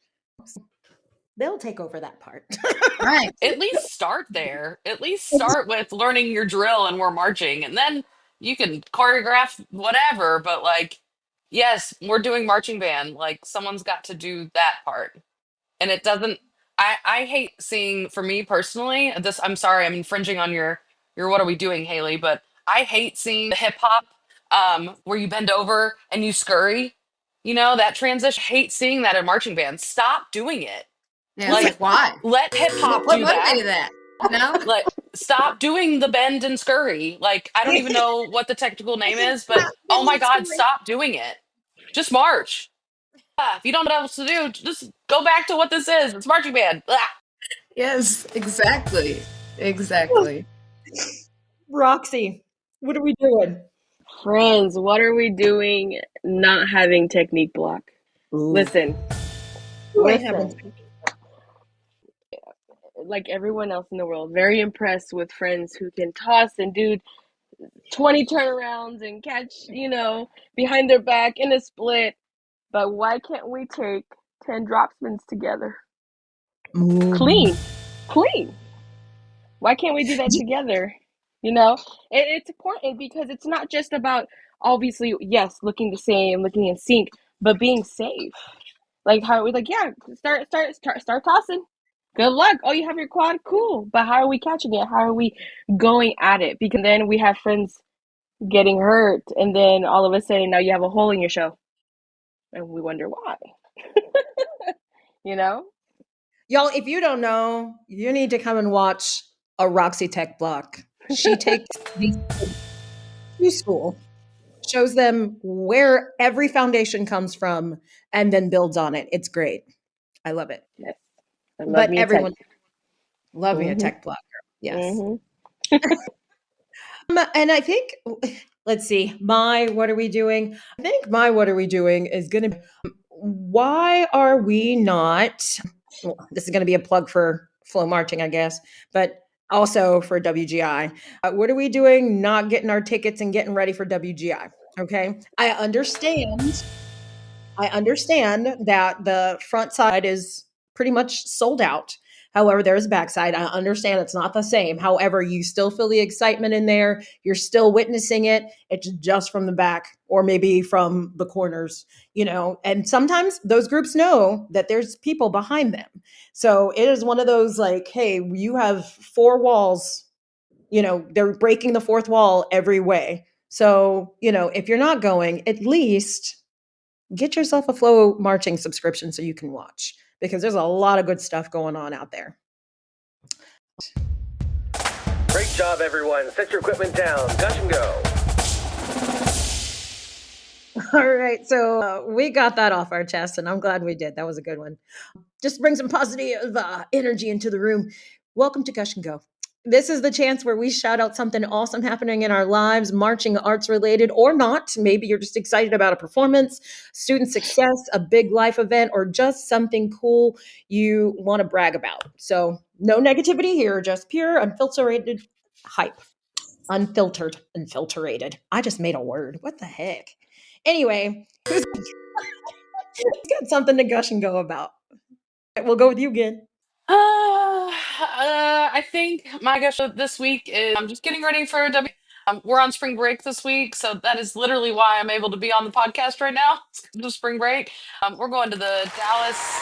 They'll take over that part. Right. At least start there. At least start with learning your drill and we're marching. And then you can choreograph whatever. But like, yes, we're doing marching band. Like someone's got to do that part. And it doesn't I hate seeing, for me personally, this, I'm sorry, I'm infringing on your what are we doing, Haley, but I hate seeing the hip hop where you bend over and you scurry. You know, that transition. I hate seeing that in marching bands. Stop doing it. Yeah, it's Like, like, why? let hip hop What do that. motivated that? You know? Like, stop doing the bend and scurry. Like, I don't even know what the technical name is, but oh my God, stop doing it. Just march. If you don't know what else to do, just go back to what this is. It's marching band. Blah. Yes, exactly. Exactly. Roxy, what are we doing? Friends, what are we doing not having technique block? Ooh. Listen, Who ain't having like everyone else in the world, very impressed with friends who can toss and do 20 turnarounds and catch, behind their back in a split. But why can't we take 10 drop spins together? Clean. Why can't we do that together? It's important because it's not just about, obviously, yes, looking the same, looking in sync, but being safe. Like how we're like, yeah, start tossing. Good luck. Oh, you have your quad? Cool. But how are we catching it? How are we going at it? Because then we have friends getting hurt, and then all of a sudden now you have a hole in your show. And we wonder why. Y'all, if you don't know, you need to come and watch a Roxy Tech block. She takes these kids to school, shows them where every foundation comes from, and then builds on it. It's great. I love it. Yes. I love But me a everyone tech. love me a tech blocker. Yes. Mm-hmm. And I think, let's see, my what are we doing? I think my what are we doing is going to be, why are we not, well, this is going to be a plug for flomarching, I guess, but also for WGI. What are we doing not getting our tickets and getting ready for WGI? Okay. I understand that the front side is pretty much sold out. However, there's backside. I understand it's not the same. However, you still feel the excitement in there. You're still witnessing it. It's just from the back or maybe from the corners, and sometimes those groups know that there's people behind them. So it is one of those like, hey, you have four walls, they're breaking the fourth wall every way. So, if you're not going, at least get yourself a Flow Marching subscription so you can watch, because there's a lot of good stuff going on out there. Great job, everyone. Set your equipment down. Gush and go. All right, so we got that off our chest, and I'm glad we did. That was a good one. Just bring some positive energy into the room. Welcome to Gush and Go. This is the chance where we shout out something awesome happening in our lives, marching arts related or not. Maybe you're just excited about a performance, student success, a big life event, or just something cool you want to brag about. So no negativity here, just pure unfiltered hype. Unfiltered, unfiltrated. I just made a word. What the heck? Anyway, who's got something to gush and go about? We'll go with you again. I think my gush this week is I'm just getting ready for W. We're on spring break this week, so that is literally why I'm able to be on the podcast right now. It's the spring break. We're going to the Dallas.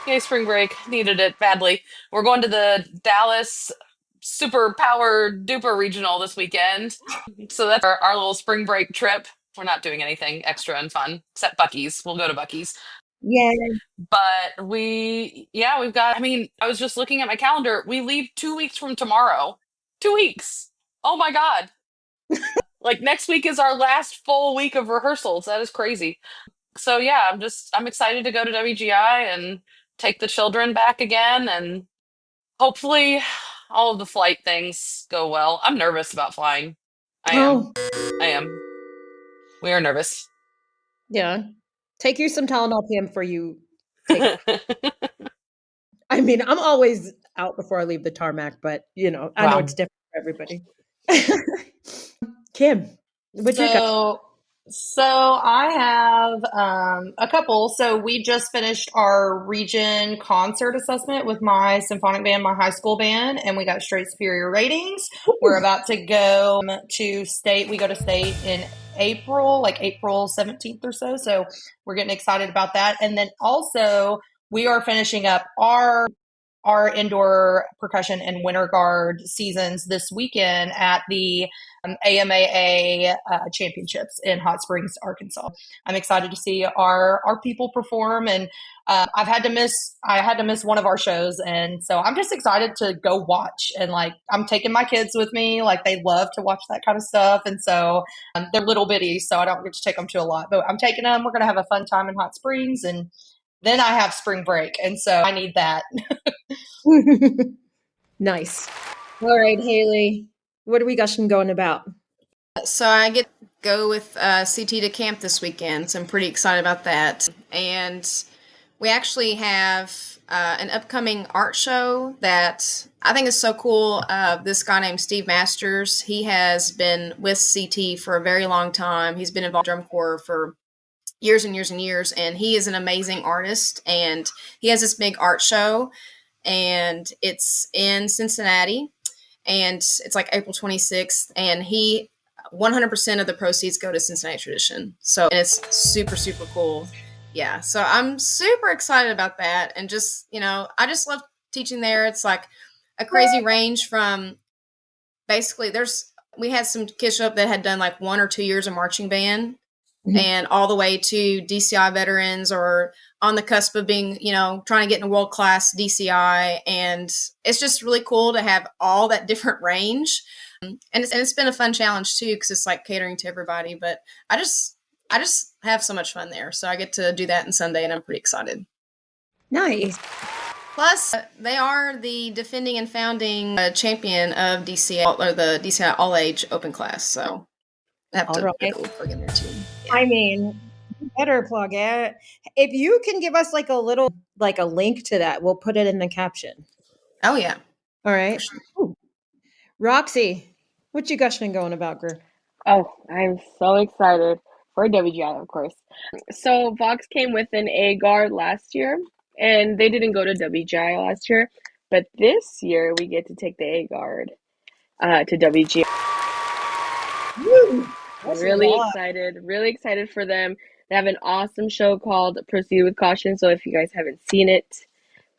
Yay, spring break. Needed it badly. We're going to the Dallas super power duper regional this weekend. So that's our little spring break trip. We're not doing anything extra and fun except Buc-ee's. We'll go to Buc-ee's. Yeah. But we've got, I was just looking at my calendar. We leave 2 weeks from tomorrow. 2 weeks. Oh my God. Like next week is our last full week of rehearsals. That is crazy. So yeah, I'm excited to go to WGI and take the children back again. And hopefully all of the flight things go well. I'm nervous about flying. I am. We are nervous. Yeah. Take you some Tylenol PM before you take off. I'm always out before I leave the tarmac, but I know it's different for everybody. Kim, what's your gush? So I have a couple. So we just finished our region concert assessment with my symphonic band, my high school band, and we got straight superior ratings. Ooh. We're about to go to state. We go to state in April, like April 17th or so. So we're getting excited about that. And then also we are finishing up our indoor percussion and winter guard seasons this weekend at the AMAA championships in Hot Springs, Arkansas. I'm excited to see our people perform, and I had to miss one of our shows, and so I'm just excited to go watch. And like, I'm taking my kids with me, like they love to watch that kind of stuff, and so they're little bitty, so I don't get to take them to a lot, but I'm taking them. We're gonna have a fun time in Hot Springs, and then I have spring break, and so I need that. Nice. All right, Haley, what are we gushing going about? So I get to go with CT to camp this weekend, so I'm pretty excited about that. And we actually have an upcoming art show that I think is so cool. This guy named Steve Masters, he has been with CT for a very long time. He's been involved in drum corps for years and years and years, and he is an amazing artist, and he has this big art show, and it's in Cincinnati, and it's like April 26th, and 100% of the proceeds go to Cincinnati Tradition. So, and it's super, super cool. Yeah. So I'm super excited about that. And just, I just love teaching there. It's like a crazy range from basically we had some kids show up that had done like 1 or 2 years of marching band, and all the way to DCI veterans or on the cusp of being, trying to get in a world-class DCI. And it's just really cool to have all that different range. And it's been a fun challenge too, because it's like catering to everybody. But I just have so much fun there. So I get to do that on Sunday, and I'm pretty excited. Nice. Plus, they are the defending and founding champion of DCI, or the DCI All-Age Open Class. So I have to put a little plug in there too. Yeah. I mean, you better plug it. If you can give us like a link to that, we'll put it in the caption. Oh, yeah. All right. Ooh. Roxy, what you gushing going about, girl? Oh, I'm so excited for WGI, of course. So Vox came with an A guard last year, and they didn't go to WGI last year, but this year we get to take the A guard to WGI. Woo! Really excited for them. They have an awesome show called Proceed with Caution. So if you guys haven't seen it,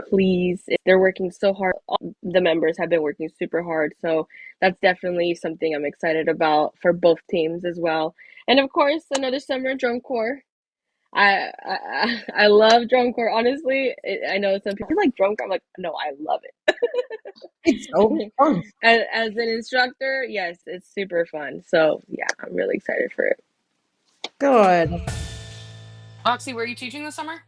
please, they're working so hard. All the members have been working super hard. So that's definitely something I'm excited about for both teams as well. And of course, another summer drum corps. I love drum corps. Honestly, I know some people like drum corps. I'm like, no, I love it. It's so fun. As an instructor, yes, it's super fun. So yeah, I'm really excited for it. Good. Roxy, where are you teaching this summer?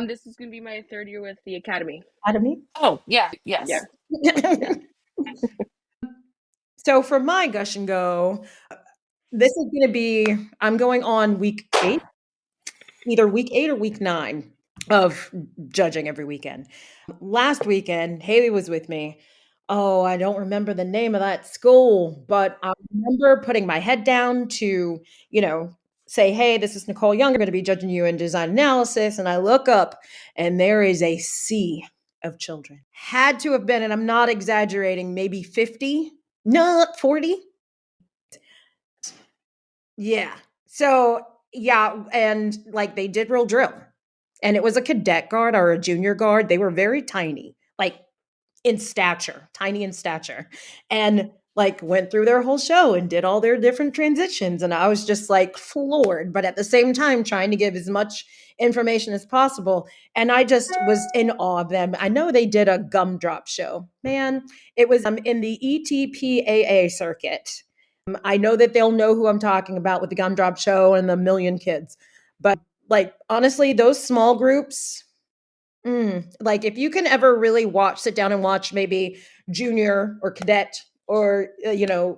This is gonna be my 3rd year with the academy. Academy? Oh, yeah, yes. Yeah. So for my gush and go, this is going to be, I'm going on week 8, either week 8 or week 9 of judging every weekend. Last weekend, Haley was with me. Oh, I don't remember the name of that school, but I remember putting my head down to, say, hey, this is Nicole Young. I'm going to be judging you in design analysis. And I look up and there is a sea of children. Had to have been, and I'm not exaggerating, maybe 50, not 40. Yeah. So, yeah. And like they did real drill. And it was a cadet guard or a junior guard. They were very tiny, like in stature, tiny in stature. And like went through their whole show and did all their different transitions. And I was just like floored, but at the same time, trying to give as much information as possible. And I just was in awe of them. I know they did a gumdrop show, man. It was in the ETPAA circuit. I know that they'll know who I'm talking about with the gumdrop show and the million kids, but like, honestly, those small groups, like if you can ever really sit down and watch maybe junior or cadet or,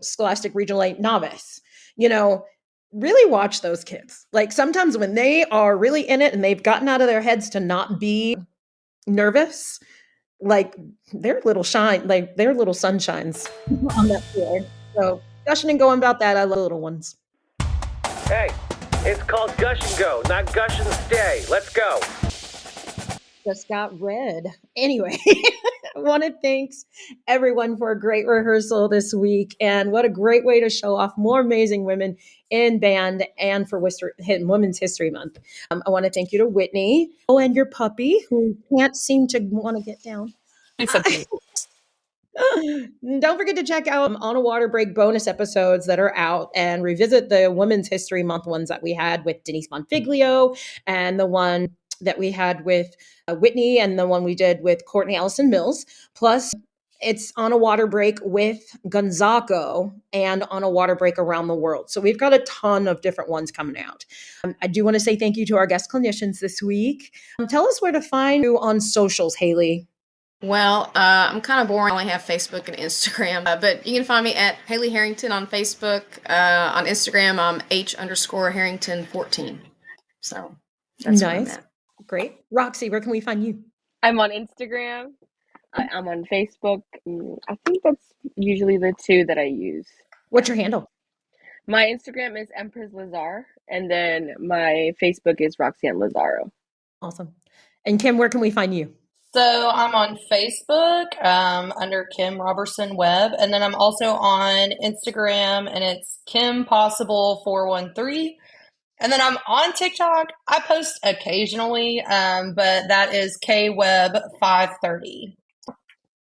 scholastic regional 8 novice, really watch those kids. Like sometimes when they are really in it and they've gotten out of their heads to not be nervous, like they're little sunshines on that field. So gushing and going about that, I love little ones. Hey, it's called Gush and Go, not Gush and Stay. Let's go. Just got read. Anyway, I want to thank everyone for a great rehearsal this week. And what a great way to show off more amazing women in band and for Women's History Month. I want to thank you to Whitney and your puppy who can't seem to want to get down. It's okay. Don't forget to check out On a Water Break bonus episodes that are out and revisit the Women's History Month ones that we had with Denise Bonfiglio and the one that we had with Whitney and the one we did with Courtney Allison Mills. Plus, it's On a Water Break with Gonzago and On a Water Break around the world. So we've got a ton of different ones coming out. I do want to say thank you to our guest clinicians this week. Tell us where to find you on socials, Haley. Well, I'm kind of boring. I only have Facebook and Instagram, but you can find me at Haley Harrington on Facebook. On Instagram, I'm H_Harrington14. So that's where I'm Nice. at. Great. Roxy, where can we find you? I'm on Instagram. I'm on Facebook. I think that's usually the two that I use. What's your handle? My Instagram is Empress Lazar, and then my Facebook is Roxy and Lazaro. Awesome. And Kim, where can we find you? So I'm on Facebook under Kim Robertson Webb, and then I'm also on Instagram, and it's Kim Possible 413. And then I'm on TikTok. I post occasionally, but that is KWeb 530.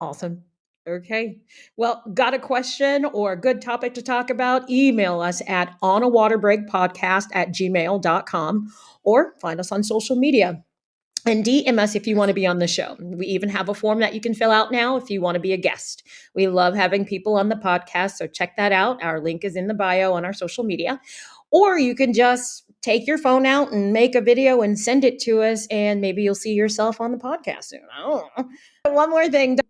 Awesome. Okay. Well, got a question or a good topic to talk about? Email us at onawaterbreakpodcast@gmail.com or find us on social media. And DM us if you want to be on the show. We even have a form that you can fill out now if you want to be a guest. We love having people on the podcast, so check that out. Our link is in the bio on our social media. Or you can just take your phone out and make a video and send it to us, and maybe you'll see yourself on the podcast soon. I don't know. One more thing.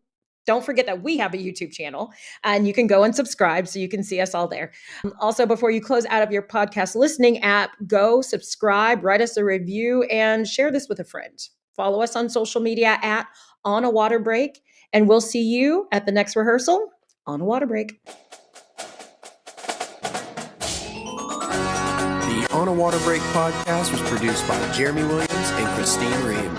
Don't forget that we have a YouTube channel and you can go and subscribe so you can see us all there. Also, before you close out of your podcast listening app, go subscribe, write us a review, and share this with a friend. Follow us on social media at On a Water Break, and we'll see you at the next rehearsal on a water break. The On a Water Break podcast was produced by Jeremy Williams and Christine Ream.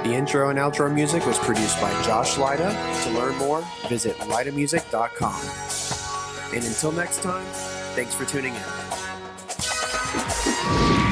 The intro and outro music was produced by Josh Lyda. To learn more, visit lydamusic.com. And until next time, thanks for tuning in.